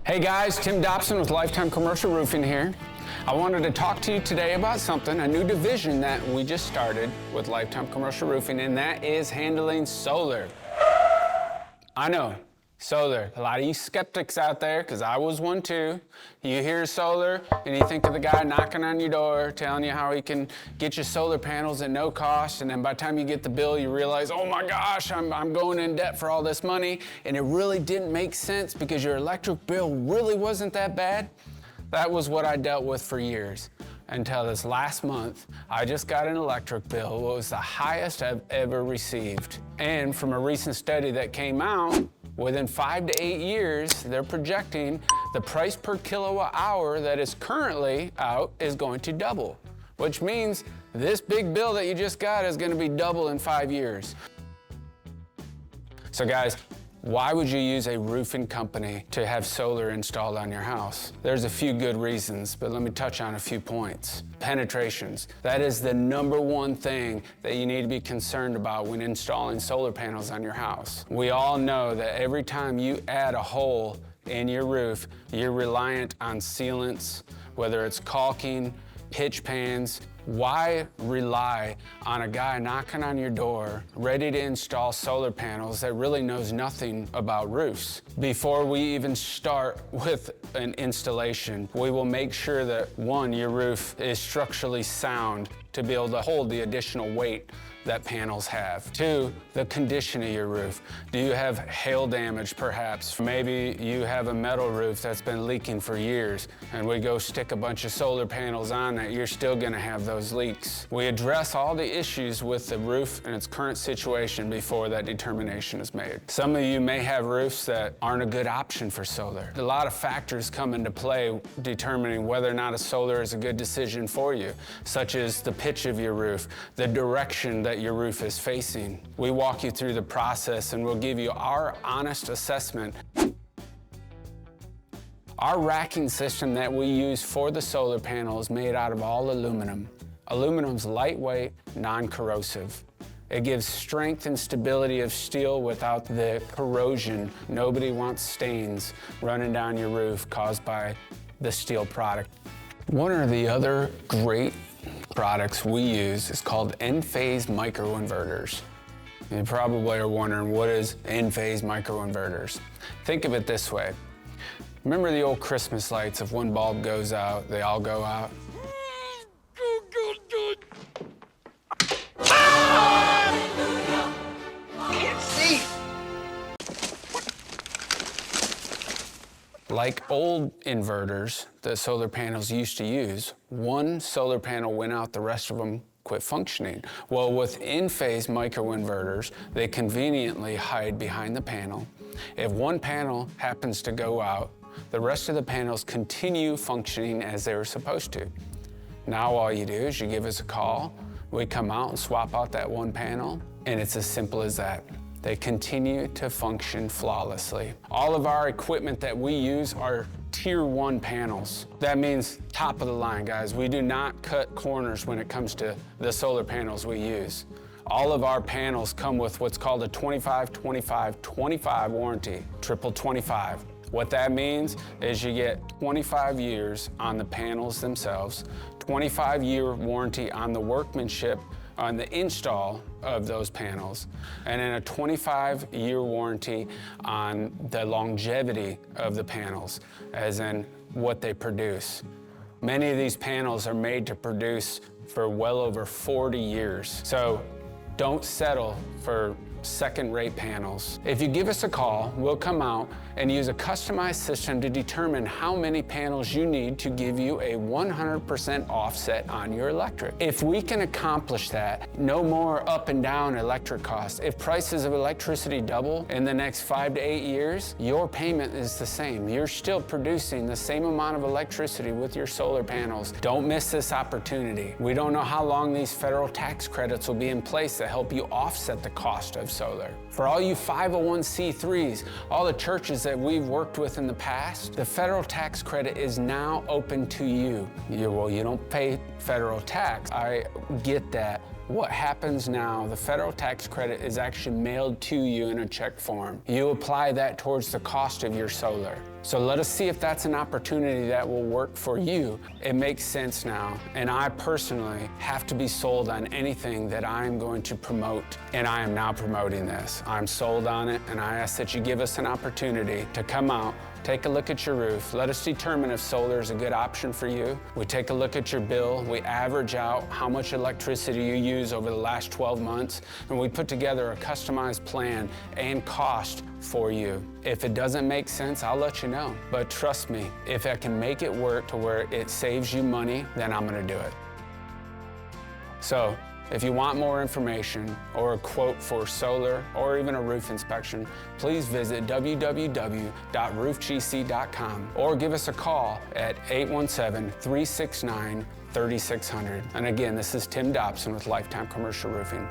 Hey guys, Tim Dobson with Lifetime Commercial Roofing here. I wanted to talk to you today about something, a new division that we just started with Lifetime Commercial Roofing, and that is handling solar. I know, solar. A lot of you skeptics out there, because I was one too. You hear solar and you think of the guy knocking on your door telling you how he can get you solar panels at no cost, and then by the time you get the bill you realize, oh my gosh, I'm going in debt for all this money, and it really didn't make sense because your electric bill really wasn't that bad. That was what I dealt with for years until this last month. I just got an electric bill. It was the highest I've ever received. And from a recent study that came out, within 5 to 8 years, they're projecting the price per kilowatt hour that is currently out is going to double, which means this big bill that you just got is going to be double in 5 years. So guys, why would you use a roofing company to have solar installed on your house? There's a few good reasons, but let me touch on a few points. Penetrations. That is the #1 thing that you need to be concerned about when installing solar panels on your house. We all know that every time you add a hole in your roof, you're reliant on sealants, whether it's caulking, pitch pans. Why rely on a guy knocking on your door, ready to install solar panels that really knows nothing about roofs? Before we even start with an installation, we will make sure that, one, your roof is structurally sound to be able to hold the additional weight that panels have. 2, the condition of your roof. Do you have hail damage perhaps? Maybe you have a metal roof that's been leaking for years, and we go stick a bunch of solar panels on that, you're still gonna have those leaks. We address all the issues with the roof and its current situation before that determination is made. Some of you may have roofs that aren't a good option for solar. A lot of factors come into play determining whether or not a solar is a good decision for you, such as the pitch of your roof, the direction that your roof is facing. We walk you through the process and we'll give you our honest assessment. Our racking system that we use for the solar panel is made out of all aluminum. Aluminum's lightweight, non-corrosive. It gives strength and stability of steel without the corrosion. Nobody wants stains running down your roof caused by the steel product. One of the other great products we use is called Inphase Microinverters. You probably are wondering, what is Inphase Microinverters? Think of it this way. Remember the old Christmas lights? If one bulb goes out, they all go out? Can't see. Like old inverters that solar panels used to use, one solar panel went out, the rest of them quit functioning. Well, with Inphase microinverters, they conveniently hide behind the panel. If one panel happens to go out, the rest of the panels continue functioning as they were supposed to. Now all you do is you give us a call, we come out and swap out that one panel, and it's as simple as that. They continue to function flawlessly. All of our equipment that we use are Tier 1 panels. That means top of the line, guys. We do not cut corners when it comes to the solar panels we use. All of our panels come with what's called a 25-25-25 warranty, triple 25. What that means is you get 25 years on the panels themselves, 25-year warranty on the workmanship, on the install of those panels, and then a 25-year warranty on the longevity of the panels, as in what they produce. Many of these panels are made to produce for well over 40 years. So don't settle for second-rate panels. If you give us a call, we'll come out and use a customized system to determine how many panels you need to give you a 100% offset on your electric. If we can accomplish that, no more up and down electric costs. If prices of electricity double in the next 5 to 8 years, your payment is the same. You're still producing the same amount of electricity with your solar panels. Don't miss this opportunity. We don't know how long these federal tax credits will be in place to help you offset the cost of solar. For all you 501c3s, all the churches that we've worked with in the past, the federal tax credit is now open to you. Well, you don't pay federal tax. I get that. What happens now, the federal tax credit is actually mailed to you in a check form. You apply that towards the cost of your solar. So let us see if that's an opportunity that will work for you. It makes sense now, and I personally have to be sold on anything that I'm going to promote, and I am now promoting this. I'm sold on it, and I ask that you give us an opportunity to come out, take a look at your roof. Let us determine if solar is a good option for you. We take a look at your bill. We average out how much electricity you use over the last 12 months, and we put together a customized plan and cost for you. If it doesn't make sense, I'll let you know. But trust me, if I can make it work to where it saves you money, then I'm gonna do it. So, if you want more information or a quote for solar or even a roof inspection, please visit www.roofgc.com or give us a call at 817-369-3600. And again, this is Tim Dobson with Lifetime Commercial Roofing.